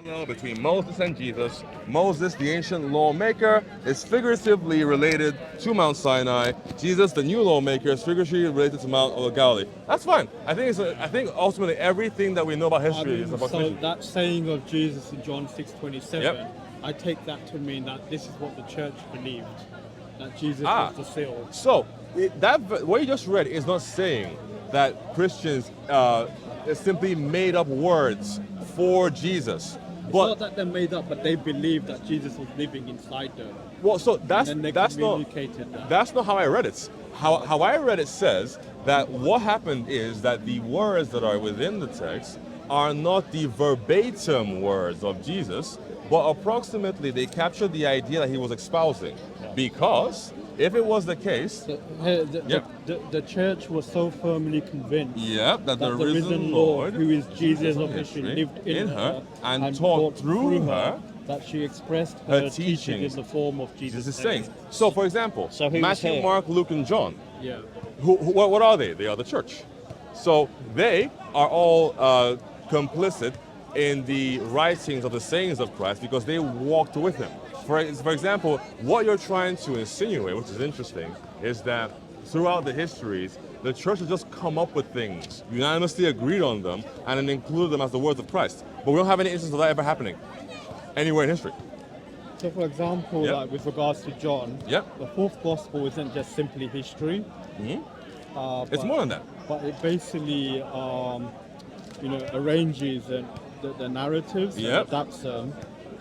Between Moses and Jesus. Moses, the ancient lawmaker, is figuratively related to Mount Sinai. Jesus, the new lawmaker, is figuratively related to Mount of Galilee. That's fine. I think ultimately everything that we know about history is about so that saying of Jesus in John 6:27, Yep. I take that to mean that this is what the church believed, that Jesus was the seal. So what you just read is not saying that Christians simply made up words for Jesus. It's But not that they're made up, but they believe that Jesus was living inside them. well, so And they communicated that. that's not how I read it. How I read it says that what happened is that the words that are within the text are not the verbatim words of Jesus, but approximately they capture the idea that he was espousing. Because if it was the case, The church was so firmly convinced that the the risen Lord, who is Jesus of history, lived in her and taught through her that she expressed her teaching in the form of Jesus' Jesus' sayings. So, for example, So who was Matthew, here? Mark, Luke, and John. Yeah. What are they? They are the church. So they are all complicit in the writings of the sayings of Christ because they walked with him. For example, what you're trying to insinuate, which is interesting, is that throughout the histories, the church has just come up with things, unanimously agreed on them, and then included them as the words of Christ. But we don't have any instance of that ever happening anywhere in history. So, for example, Yep. like with regards to John, Yep. the fourth gospel isn't just simply history. It's more than that. But it basically, arranges the narratives Yep. and adapts them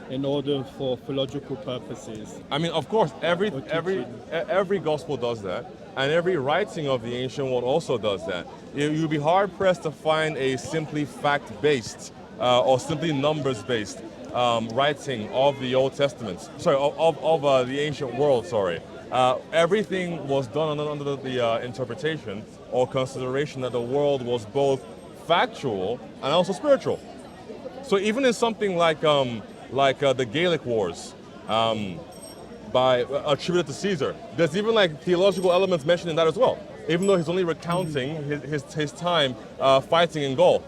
in order for theological purposes. I mean, of course, every teaching. gospel does that, and every writing of the ancient world also does that. You'd be hard pressed to find a simply fact-based or simply numbers-based writing of the Old Testament. Sorry, of the ancient world. Sorry, everything was done under the interpretation or consideration that the world was both factual and also spiritual. So even in something like the Gaelic Wars, attributed to Caesar, there's even like theological elements mentioned in that as well. Even though he's only recounting his time fighting in Gaul.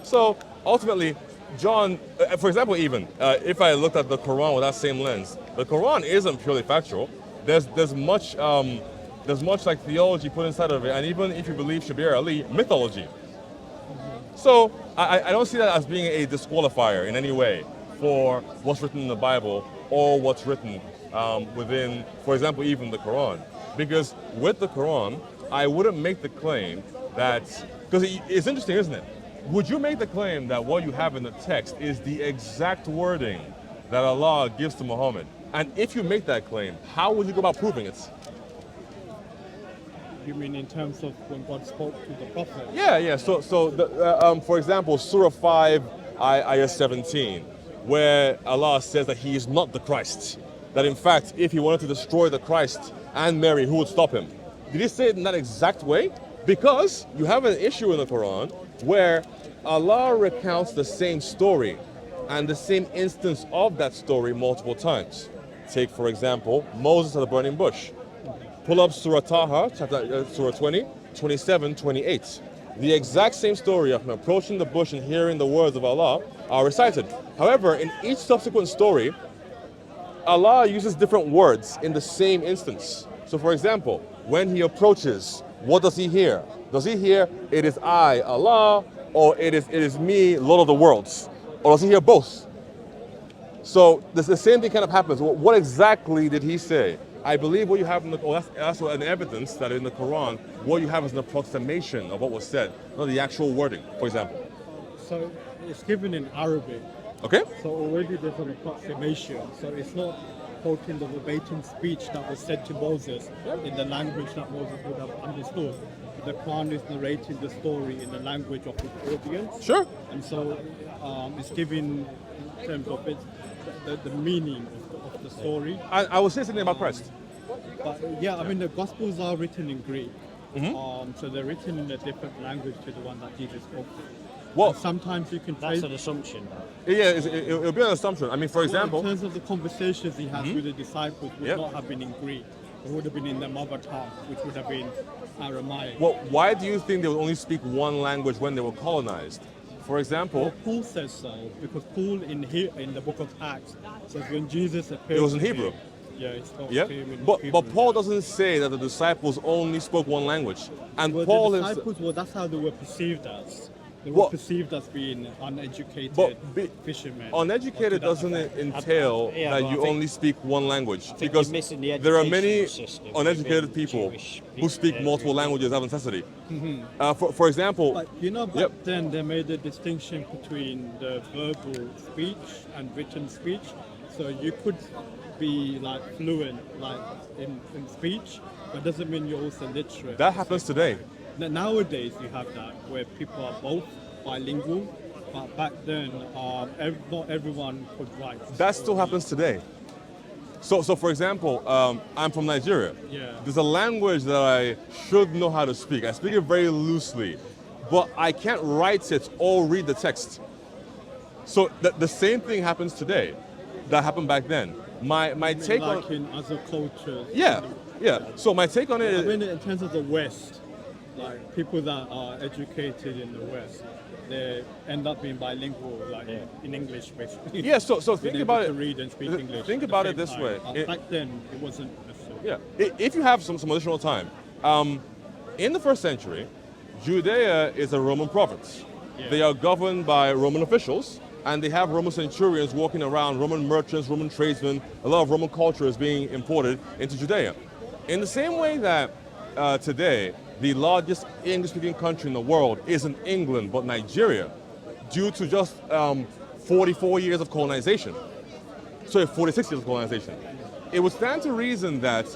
So ultimately, John, for example, even if I looked at the Quran with that same lens, the Quran isn't purely factual. There's much like theology put inside of it, and even if you believe Shabir Ali, mythology. So I don't see that as being a disqualifier in any way for what's written in the Bible or what's written within, for example, even the Quran. Because with the Quran, I wouldn't make the claim that, because it's interesting, isn't it? Would you make the claim that what you have in the text is the exact wording that Allah gives to Muhammad? And if you make that claim, how would you go about proving it? You mean in terms of when God spoke to the prophet? Yeah. So for example, Surah 5, ayah 17, where Allah says that He is not the Christ. That in fact, if He wanted to destroy the Christ and Mary, who would stop Him? Did He say it in that exact way? Because you have an issue in the Quran where Allah recounts the same story and the same instance of that story multiple times. Take, for example, Moses at the burning bush. Pull up Surah Taha, Surah 20, 27, 28. The exact same story of him approaching the bush and hearing the words of Allah are recited. However, in each subsequent story, Allah uses different words in the same instance. So for example, when he approaches, what does he hear? Does he hear, "It is I, Allah," or it is me, Lord of the worlds"? Or does he hear both? So the same thing kind of happens. What exactly did he say? I believe what you have in that's an evidence that in the Quran, what you have is an approximation of what was said, not the actual wording, for example. So it's given in Arabic. Okay? So already there's an approximation. So it's not quoting the verbatim speech that was said to Moses in the language that Moses would have understood. The Quran is narrating the story in the language of the audience. Sure. And so it's given in terms of the meaning of the story. I will say something about Christ. But I mean the Gospels are written in Greek. So they're written in a different language to the one that Jesus spoke. Well, and sometimes you can That's trace an assumption. Yeah, it'll be an assumption. I mean, for example, in terms of the conversations he has with the disciples would not have been in Greek. It would have been in their mother tongue, which would have been Aramaic. well, why do you think they would only speak one language when they were colonized? For example, Paul says so because Paul in the book of Acts says when Jesus appeared. it was in to Hebrew. him, yeah, he spoke Yep. to him in But Hebrew. Paul doesn't say that the disciples only spoke one language. And Well, Paul the is disciples, well, that's how they were perceived as. They were Well, perceived as being uneducated but fishermen. uneducated Or to that doesn't effect. entail Yeah, that but you I think- only speak one language, think because you're missing the there are many educational system uneducated within people Jewish who speak people, multiple Jewish languages out of necessity. For example, But you know, back Yep. then they made a distinction between the verbal speech and written speech. So you could be like fluent, like in speech, but doesn't mean you're also literate. that happens today. Nowadays you have that where people are both bilingual, but back then not everyone could write. That still happens today. So for example, I'm from Nigeria. Yeah. There's a language that I should know how to speak. I speak it very loosely, but I can't write it or read the text. So the same thing happens today that happened back then. My take on like in other cultures. yeah. So my take on it I is mean, in terms of the West, like people that are educated in the West, they end up being bilingual, like in English, basically. yeah. So Being think able about to it. read and speak English. Think at the about it same this time. way. Back then, it wasn't necessary. Yeah. If you have some additional time, in the first century, Judea is a Roman province. Yeah. They are governed by Roman officials, and they have Roman centurions walking around, Roman merchants, Roman tradesmen. A lot of Roman culture is being imported into Judea. In the same way that today, the largest English-speaking country in the world isn't England, but Nigeria, due to just 44 years of colonization. Sorry, 46 years of colonization. It would stand to reason that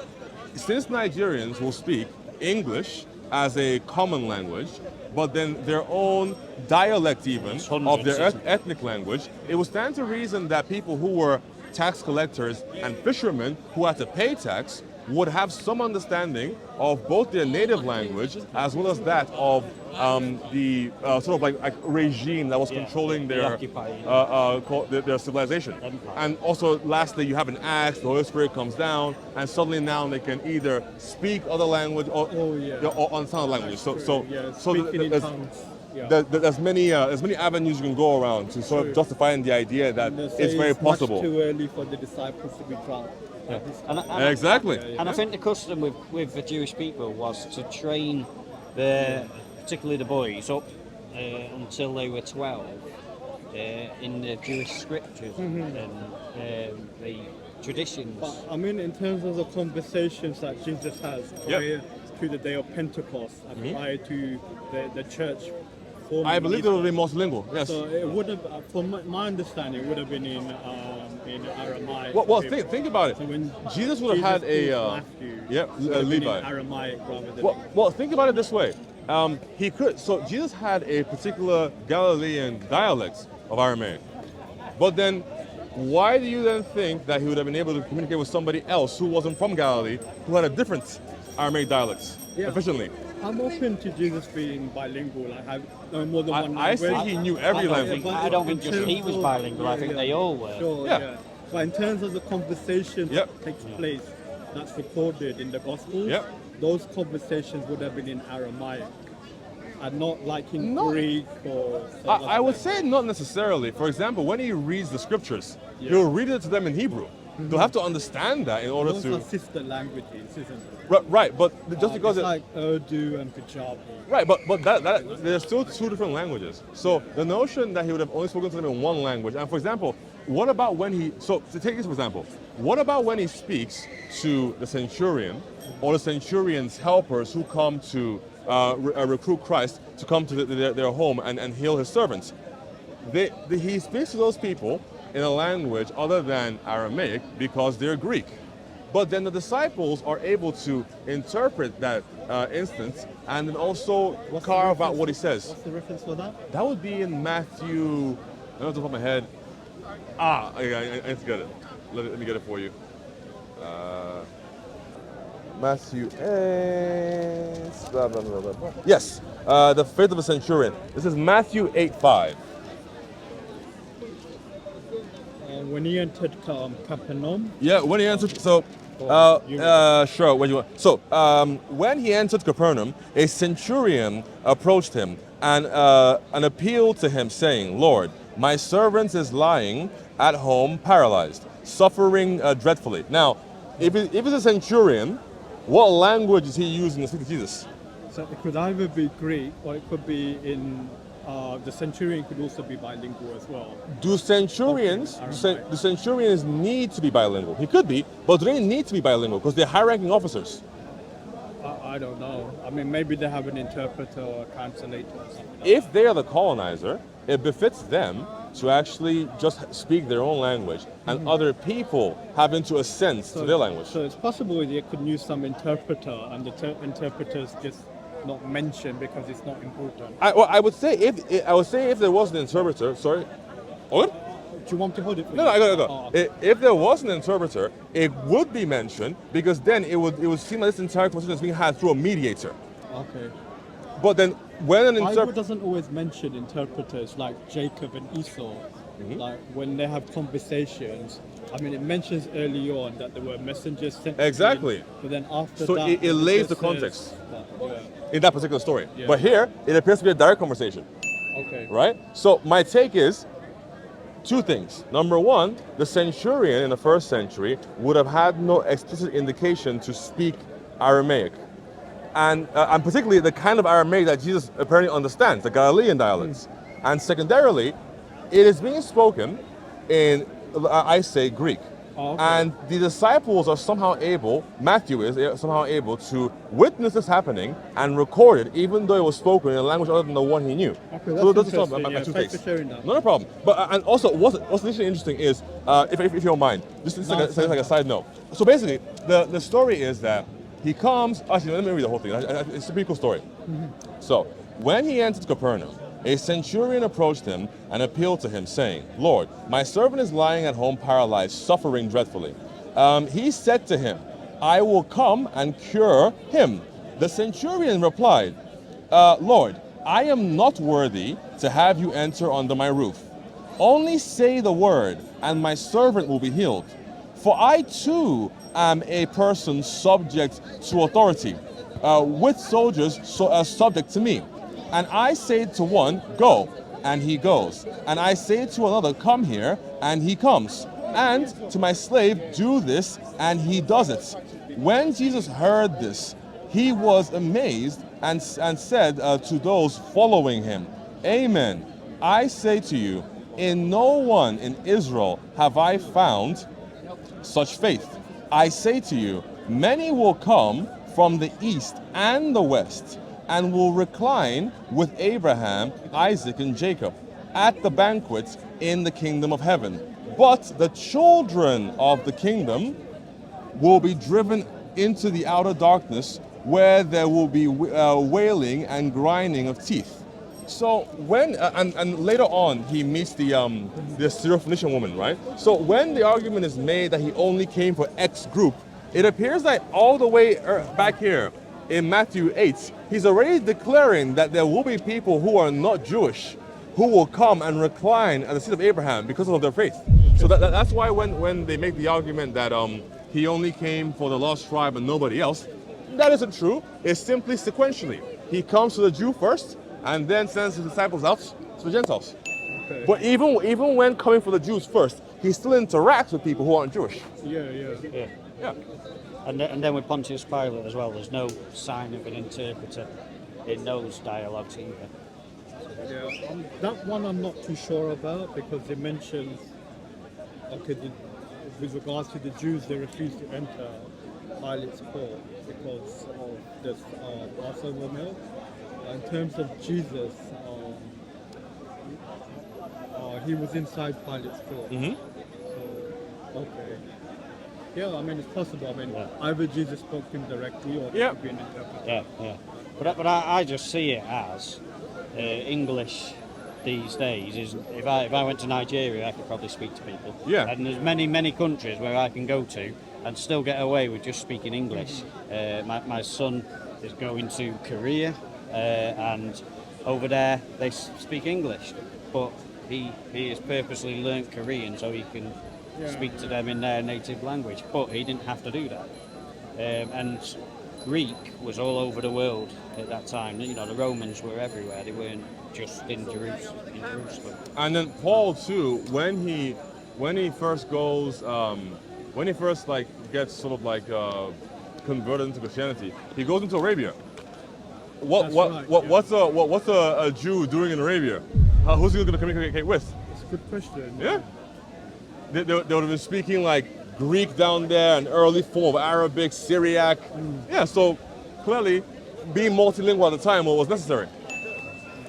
since Nigerians will speak English as a common language, but then their own dialect even of their ethnic language, it would stand to reason that people who were tax collectors and fishermen who had to pay tax would have some understanding of both their native language as well as that of the sort of like regime that was controlling their their civilization. And also, lastly, you have an axe, the Holy Spirit comes down, and suddenly now they can either speak other language or understand other languages. So speaking in there's, tongues. Yeah. there's many avenues you can go around to sort of justifying the idea that And they say it's very much possible. too early for the disciples to be drowned. Exactly. And I think the custom with the Jewish people was to train particularly the boys up until they were 12 in the Jewish scriptures and the traditions. But I mean, in terms of the conversations that Jesus has prior to the day of Pentecost and prior to the church forming, I believe it will be multilingual. Yes. So it would have, from my understanding, it would have been in Aramaic. Well, think about it. So when Jesus would have had a calls Matthew, it would have been Levi. in Aramaic rather than. Well, think about it this way. He could. So Jesus had a particular Galilean dialect of Aramaic, but then why do you then think that he would have been able to communicate with somebody else who wasn't from Galilee, who had a different Aramaic dialect efficiently? I'm open to Jesus being bilingual. I have more than one I language. say he knew every language. I don't think just he was bilingual. I think they all were. Sure, Yeah. But in terms of the conversation Yep. that takes place, that's recorded in the Gospels, Yep. those conversations would have been in Aramaic and not like in No. Greek or. I would say not necessarily. For example, when he reads the scriptures, he'll read it to them in Hebrew. They'll have to understand that in order Those to. are sister languages, isn't it? Right, but just because it's like Urdu and Punjabi. right, but that there's still two different languages. So the notion that he would have only spoken to them in one language, and for example, what about when he? So to take this for example, what about when he speaks to the centurion or the centurion's helpers who come to recruit Christ to come to their home and heal his servants? He speaks to those people in a language other than Aramaic because they're Greek. But then the disciples are able to interpret that instance and then also carve out what he says. What's the reference for that? That would be in Matthew. I don't know off the top of my head. I need to get it. Let me get it for you. Matthew 8. Blah, blah, blah, blah, blah. Yes, the faith of a centurion. This is Matthew 8:5. When he entered Capernaum, Yeah, when he entered, so, sure, when you want. So, when he entered Capernaum, a centurion approached him and appealed to him, saying, "Lord, my servant is lying at home, paralyzed, suffering dreadfully." Now, if it's a centurion, what language is he using to speak to Jesus? so it could either be Greek or it could be in. The centurion could also be bilingual as well. Do centurions, Okay, do centurions need to be bilingual? He could be, but do they need to be bilingual because they're high-ranking officers? I don't know. I mean, maybe they have an interpreter or a translator or something. If they are the colonizer, it befits them to actually just speak their own language and other people having to assent to their language. So it's possible they could use some interpreter and the interpreters just not mentioned because it's not important. I would say if there was an interpreter, sorry, what? Do you want to hold it for No, you? I gotta go. Oh, okay. If there was an interpreter, it would be mentioned because then it would seem like this entire conversation is being had through a mediator. Okay. But then when an Bible interpreter, doesn't always mention interpreters like Jacob and Esau. Like when they have conversations, I mean, it mentions early on that there were messengers sent. to Exactly. him, but then after So that, it lays just the says context. that, yeah. in that particular story. Yeah. But here, it appears to be a direct conversation, Okay. right? So my take is two things. Number one, the centurion in the first century would have had no explicit indication to speak Aramaic. And particularly the kind of Aramaic that Jesus apparently understands, the Galilean dialects. And secondarily, it is being spoken in, I say, Greek. Oh, okay. And the disciples are somehow able, Matthew is somehow able to witness this happening and record it, even though it was spoken in a language other than the one he knew. Okay, So that's those are interesting. my Yeah, two thanks takes. for sharing that. Not a problem. But and also, what's initially interesting is, if you don't mind, just like a side note. So basically, the story is that he comes. Actually, let me read the whole thing. It's a pretty cool story. So when he entered Capernaum, a centurion approached him and appealed to him, saying, "Lord, my servant is lying at home paralyzed, suffering dreadfully." He said to him, "I will come and cure him." The centurion replied, "Lord, I am not worthy to have you enter under my roof. Only say the word, and my servant will be healed. For I too am a person subject to authority, with soldiers subject to me. And I say to one, 'Go,' and he goes. And I say to another, 'Come here,' and he comes. And to my slave, 'Do this,' and he does it." When Jesus heard this, he was amazed and said to those following him, "Amen. I say to you, in no one in Israel have I found such faith. I say to you, many will come from the east and the west and will recline with Abraham, Isaac, and Jacob at the banquet in the kingdom of heaven. But the children of the kingdom will be driven into the outer darkness, where there will be wailing and grinding of teeth." So when and later on he meets the Syrophoenician woman, right? So when the argument is made that he only came for X group, it appears that all the way back here in Matthew 8, he's already declaring that there will be people who are not Jewish who will come and recline at the seat of Abraham because of their faith. So that's why when they make the argument that he only came for the lost tribe and nobody else, that isn't true. It's simply sequentially. He comes to the Jew first and then sends his disciples out to the Gentiles. Okay. But even when coming for the Jews first, he still interacts with people who aren't Jewish. Yeah. And then with Pontius Pilate as well, there's no sign of an interpreter in those dialogues either. Yeah, that one I'm not too sure about because it mentions, with regards to the Jews, they refused to enter Pilate's court because of this Passover meal. In terms of Jesus, he was inside Pilate's court. So, okay. Yeah, I mean, it's possible. I mean, either Jesus spoke to him directly or there could be an interpreter. Yeah. But I just see it as English these days is if I went to Nigeria, I could probably speak to people. Yeah. And there's many countries where I can go to and still get away with just speaking English. My son is going to Korea, and over there they speak English, but he has purposely learnt Korean so he can speak to them in their native language, but he didn't have to do that. And Greek was all over the world at that time. You know, the Romans were everywhere. They weren't just in Jerusalem. And then Paul too, when he first goes, when he first like gets sort of like converted into Christianity, he goes into Arabia. What's a Jew doing in Arabia? Who's he going to communicate with? It's a good question. Yeah, they would have been speaking like Greek down there, an early form of Arabic, Syriac. Yeah, so clearly being multilingual at the time was necessary.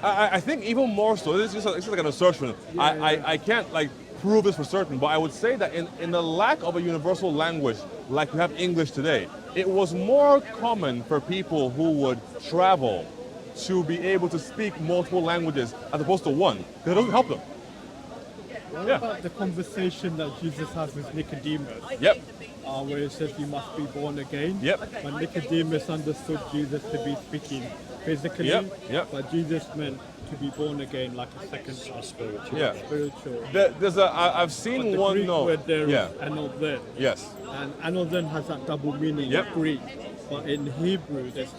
I think even more so, this is like an assertion. I can't like prove this for certain, but I would say that in the lack of a universal language like we have English today, it was more common for people who would travel to be able to speak multiple languages as opposed to one, because it doesn't help them. What about the conversation that Jesus has with Nicodemus? Yep. Where he says you must be born again. Yep. When Nicodemus understood Jesus to be speaking physically, Yep. but Jesus meant to be born again like a second spiritual. Yeah. Spiritual. I've But seen the one Greek note. word there Yeah. is anothen. Yes. And anothen has that double meaning Yep. in Greek. But in Hebrew, there's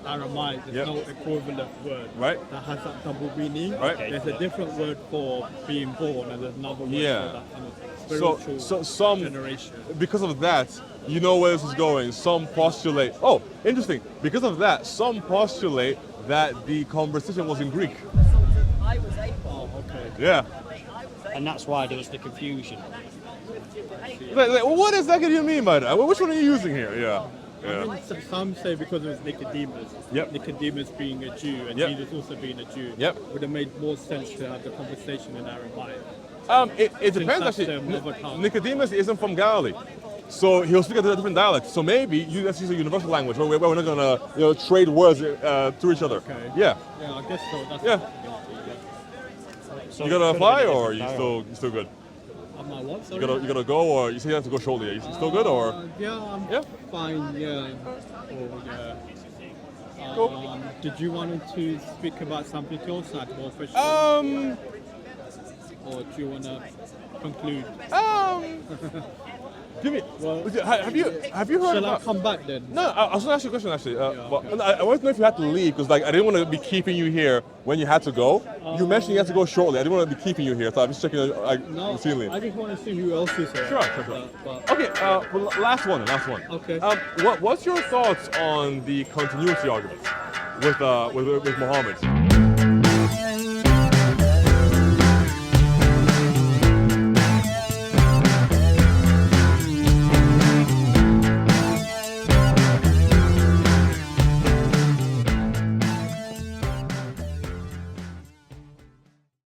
Aramaic, there's Yep. no equivalent word Right. that has that double meaning. Right. There's a different word for being born, and there's another word Yeah. for that kind of spiritual So some generation. because of that, you know where this is going. Some postulate. Oh, interesting. Because of that, some postulate that the conversation was in Greek. Oh, okay. Yeah. And that's why there was the confusion. Like, what exactly do you mean by that? Which one are you using here? Yeah. I Yeah. mean, some say because it was Nicodemus. Yep. Nicodemus being a Jew and Yep. Jesus also being a Jew. Yep. Would have made more sense to have the conversation in Aramaic. It depends that's actually. their mother tongue. Nicodemus isn't from Galilee, so he'll speak a different dialect. So maybe let's use a universal language where we're not gonna trade words to each other. Okay. Yeah. Yeah, I guess so. That's Yeah. the possibility, So You it gonna could have apply been a or are different you dialect. still good? yeah. Am I what? Sorry? You gotta go or you say you have to go shortly. Are you still good or? Yeah, I'm Yeah. fine. Yeah. Oh, yeah. Cool. Did you want to speak about something else, like more questions, or do you want to conclude? Give me. Well, Have you heard Shall I about? come back then? No, I was gonna ask you a question actually. But okay. I wanted to know if you had to leave because like I didn't want to be keeping you here when you had to go. You mentioned you had to go shortly. I didn't want to be keeping you here, so I'm just checking like No, routinely. I just want to see who else is here. Sure. But Okay, well, last one. Okay. What's your thoughts on the continuity argument with Muhammad?